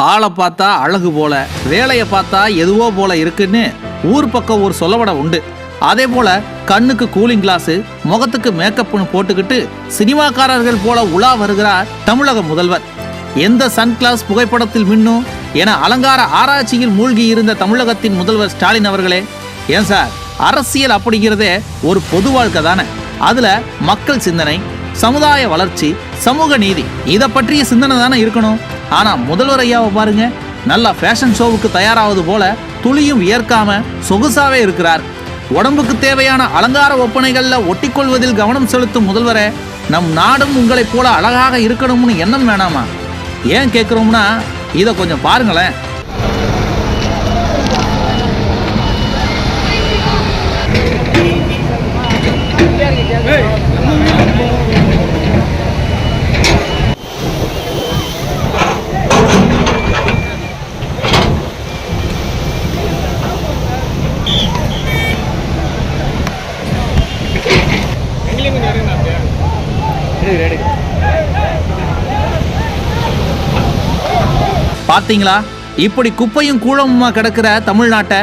ஆளை பார்த்தா அழகு போல, வேலையை பார்த்தா எதுவோ போல இருக்குன்னு ஊர் பக்கம் ஒரு சொல்லவடை உண்டு. அதே போல கண்ணுக்கு கூலிங் கிளாஸ், முகத்துக்கு மேக்கப்னு போட்டுக்கிட்டு சினிமாக்காரர்கள் போல உலா வருகிறார் தமிழக முதல்வர். எந்த சன் கிளாஸ் புகைப்படத்தில் மின்னும் என அலங்கார ஆராய்ச்சியில் மூழ்கி இருந்த தமிழகத்தின் முதல்வர் ஸ்டாலின் அவர்களே, ஏன் சார், அரசியல் அப்படிங்கிறதே ஒரு பொது வாழ்க்கை தானே. அதுல மக்கள் சிந்தனை, சமுதாய வளர்ச்சி, சமூக நீதி இதை பற்றிய சிந்தனை தானே இருக்கணும். ஆனா முதல்வர் ஐயாவை பாருங்க, நல்லா ஃபேஷன் ஷோவுக்கு தயாராவது போல துளியும் வியர்க்காம சொகுசாவே இருக்கிறார். உடம்புக்கு தேவையான அலங்கார ஒப்பனைகள்ல ஒட்டிக்கொள்வதில் கவனம் செலுத்தும் முதல்வரே, நம் நாடும் உங்களைப் போல அழகாக இருக்கணும்னு எண்ணம் வேணாமா? ஏன் கேட்குறோம்னா இதை கொஞ்சம் பாருங்களேன். பாத்தீங்களா, இப்படி குப்பையும் கூழமுமா கிடக்கிற தமிழ்நாட்டை